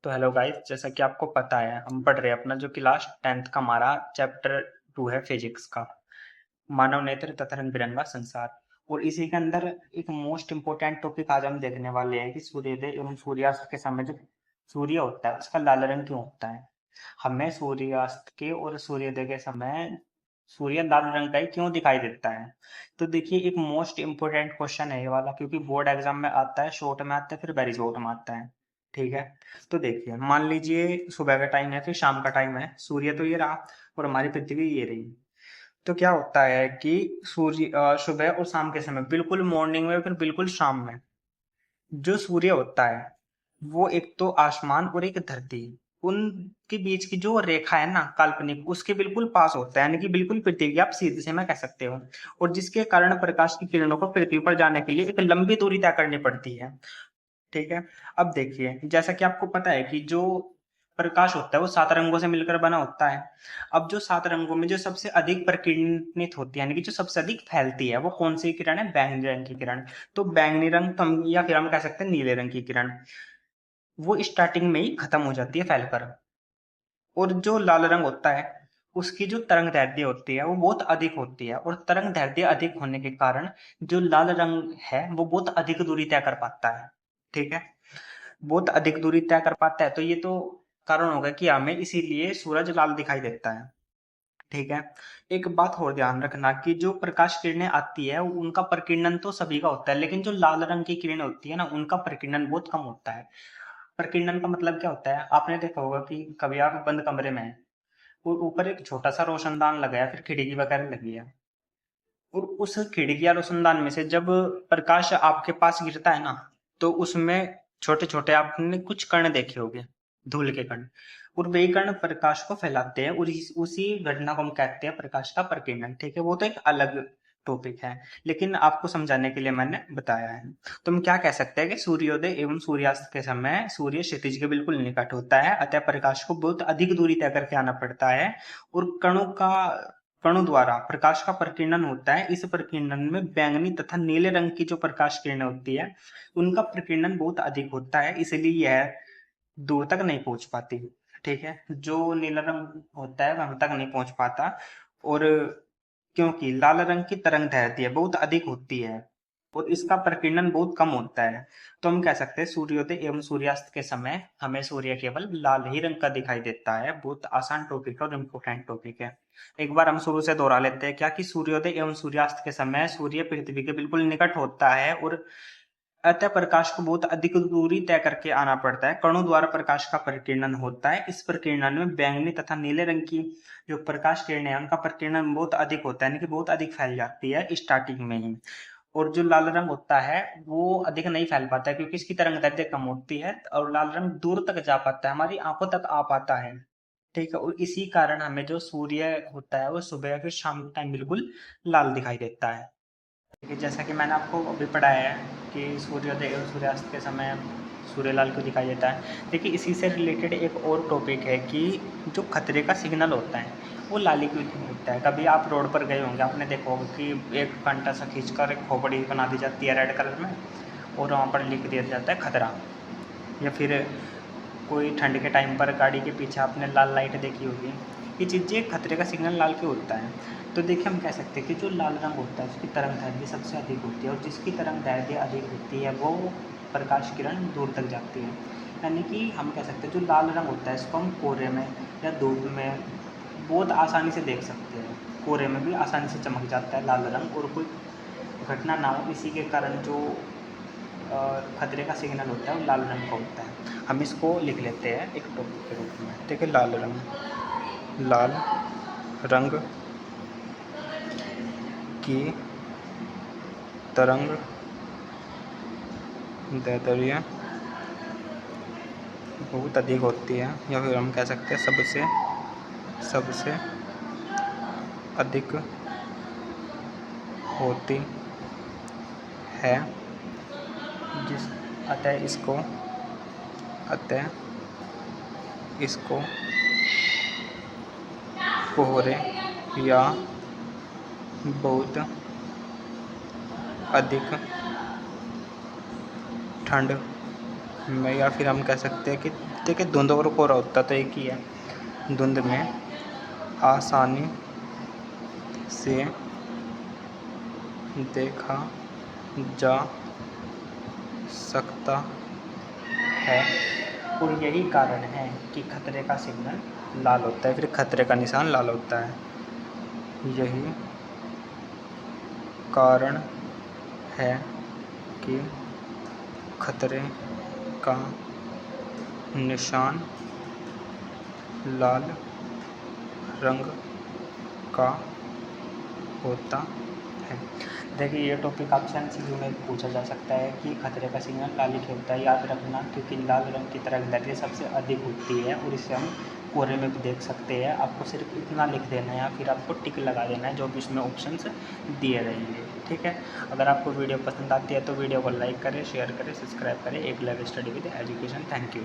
तो hello guys, जैसा कि आपको पता है हम पढ़ रहे हैं अपना जो क्लास 10th का हमारा चैप्टर 2 है फिजिक्स का, मानव नेत्र तथा रंग बिरंगा संसार। और इसी के अंदर एक मोस्ट इम्पोर्टेंट टॉपिक आज हम देखने वाले हैं कि सूर्योदय एवं सूर्यास्त के समय जो सूर्य होता है उसका लाल रंग क्यों होता है। हमें सूर्यास्त के और सूर्योदय के समय सूर्य लाल रंग का ही क्यों दिखाई देता है। तो देखिए, एक मोस्ट इम्पोर्टेंट क्वेश्चन है ये वाला, क्योंकि बोर्ड एग्जाम में आता है, शॉर्ट में आता है, फिर वेरी शॉर्ट में आता है। ठीक है, तो देखिए, मान लीजिए सुबह का टाइम है, फिर शाम का टाइम है, सूर्य तो ये रहा और हमारी पृथ्वी ये रही। तो क्या होता है कि सूर्य सुबह और शाम के समय, बिल्कुल मॉर्निंग में फिर बिल्कुल शाम में, जो सूर्य होता है वो एक तो आसमान और एक धरती, उनके बीच की जो रेखा है ना काल्पनिक, उसके बिल्कुल पास होता है, यानी कि बिल्कुल पृथ्वी की आप सीधे से मैं कह सकते हो। और जिसके कारण प्रकाश की किरणों को पृथ्वी पर जाने के लिए एक लंबी दूरी तय करनी पड़ती है। ठीक है, अब देखिए, जैसा कि आपको पता है कि जो प्रकाश होता है वो 7 रंगों से मिलकर बना होता है। अब जो 7 रंगों में जो सबसे अधिक प्रकीर्णित होती है, यानी कि जो सबसे अधिक फैलती है, वो कौन सी किरण है? बैंगनी रंग की किरण। तो बैंगनी रंग तो हम, या फिर हम कह सकते हैं नीले रंग की किरण, वो स्टार्टिंग में ही खत्म हो जाती है फैलकर। और जो लाल रंग होता है उसकी जो तरंग दैर्ध्य होती है वो बहुत अधिक होती है, और तरंग दैर्ध्य अधिक होने के कारण जो लाल रंग है वो बहुत अधिक दूरी तय कर पाता है। ठीक है, बहुत अधिक दूरी तय कर पाता है, तो ये तो कारण होगा कि हमें इसीलिए सूरज लाल दिखाई देता है। ठीक है, एक बात और ध्यान रखना कि जो प्रकाश किरणें आती है उनका प्रकीर्णन तो सभी का होता है, लेकिन जो लाल रंग की किरणें होती है ना, उनका प्रकीर्णन बहुत कम होता है। प्रकीर्णन का मतलब क्या होता है? आपने देखा होगा कि कभी आप बंद कमरे में हैं और ऊपर एक छोटा सा रोशनदान लगा है, फिर खिड़की वगैरह लगी है, और उस खिड़की या रोशनदान में से जब प्रकाश आपके पास गिरता है ना, तो उसमें छोटे छोटे आपने कुछ कण देखे होंगे, धूल के कण, और वे कण प्रकाश को फैलाते हैं, और उसी घटना को हम कहते हैं प्रकाश का प्रकीर्णन। ठीक है, वो तो एक अलग टॉपिक है, लेकिन आपको समझाने के लिए मैंने बताया है। तो हम क्या कह सकते हैं कि सूर्योदय एवं सूर्यास्त के समय सूर्य क्षितिज के बिल्कुल निकट होता है, अतः प्रकाश को बहुत अधिक दूरी तय करके आना पड़ता है, और कणों द्वारा प्रकाश का प्रकीर्णन होता है। इस प्रकीर्णन में बैंगनी तथा नीले रंग की जो प्रकाश किरणें होती है उनका प्रकीर्णन बहुत अधिक होता है, इसलिए यह दूर तक नहीं पहुंच पाती। ठीक है, जो नीला रंग होता है वह हम तक नहीं पहुंच पाता, और क्योंकि लाल रंग की तरंग दैर्ध्य बहुत अधिक होती है और इसका प्रकीर्णन बहुत कम होता है, तो हम कह सकते हैं सूर्योदय एवं सूर्यास्त के समय हमें सूर्य केवल लाल ही रंग का दिखाई देता है। बहुत आसान टॉपिक है और इम्पोर्टेंट टॉपिक है। एक बार हम शुरू से दोहरा लेते हैं क्या, कि सूर्योदय एवं सूर्यास्त के समय सूर्य पृथ्वी के बिल्कुल निकट होता है, और अतः प्रकाश को बहुत अधिक दूरी तय करके आना पड़ता है। कणों द्वारा प्रकाश का प्रकीर्णन होता है। इस प्रकीर्णन में बैंगनी तथा नीले रंग की जो प्रकाश किरणें हैं उनका प्रकीर्णन बहुत अधिक होता है, यानी कि बहुत अधिक फैल जाती है स्टार्टिंग में ही। और जो लाल रंग होता है वो अधिक नहीं फैल पाता है, क्योंकि इसकी तरंग दैर्ध्य कम होती है, और लाल रंग दूर तक जा पाता है, हमारी आंखों तक आ पाता है। ठीक है, और इसी कारण हमें जो सूर्य होता है वो सुबह या फिर शाम के टाइम बिल्कुल लाल दिखाई देता है। देखिए, जैसा कि मैंने आपको अभी पढ़ाया है कि सूर्योदय और सूर्यास्त के समय सूर्य लाल क्यों दिखाई देता है। देखिए, इसी से रिलेटेड एक और टॉपिक है कि जो खतरे का सिग्नल होता है वो लाली क्यों होता है। कभी आप रोड पर गए होंगे, आपने देखा होगा कि एक कांटा सा खींचकर एक खोपड़ी बना दी जाती है रेड कलर में, और वहाँ पर लिख दिया जाता है खतरा। या फिर कोई ठंड के टाइम पर गाड़ी के पीछे आपने लाल लाइट देखी होगी। ये चीज़ें खतरे का सिग्नल लाल क्यों होता है। तो देखिए, हम कह सकते हैं कि जो लाल रंग होता है उसकी तरंग दैर्ध्य सबसे अधिक होती है, और जिसकी तरंग दैर्ध्य अधिक होती है वो प्रकाश किरण दूर तक जाती है। यानी कि हम कह सकते हैं जो लाल रंग होता है इसको हम कोहरे में या धूप में बहुत आसानी से देख सकते हैं। कोहरे में भी आसानी से चमक जाता है लाल रंग, और कोई घटना ना हो इसी के कारण जो खतरे का सिग्नल होता है वो लाल रंग का होता है। हम इसको लिख लेते हैं एक टॉपिक के रूप में। देखिए, लाल रंग, लाल रंग की तरंग दैर्ध्य बहुत अधिक होती है, या फिर हम कह सकते हैं सबसे अधिक होती है, जिस अतः इसको कोहरे या बहुत अधिक ठंड या फिर हम कह सकते हैं कि देखिए धुंध और कोहरा होता तो एक ही है। धुंध में आसानी से देखा जा सकता है और यही कारण है कि खतरे का सिग्नल लाल होता है, फिर खतरे का निशान लाल होता है। यही कारण है कि खतरे का निशान लाल रंग का होता है। देखिए ये टॉपिक आपसे एमसीक्यू में पूछा जा सकता है कि खतरे का सिग्नल लाल ही होता है। याद रखना, क्योंकि लाल रंग की तरंगदैर्घ्य सबसे अधिक होती है और इसे हम कोहरे में भी देख सकते हैं। आपको सिर्फ इतना लिख देना है या फिर आपको टिक लगा देना है जो भी इसमें ऑप्शंस दिए रहेंगे। ठीक है, अगर आपको वीडियो पसंद आती है तो वीडियो को लाइक करें, शेयर करें, सब्सक्राइब करें। एक live study with education. Thank you.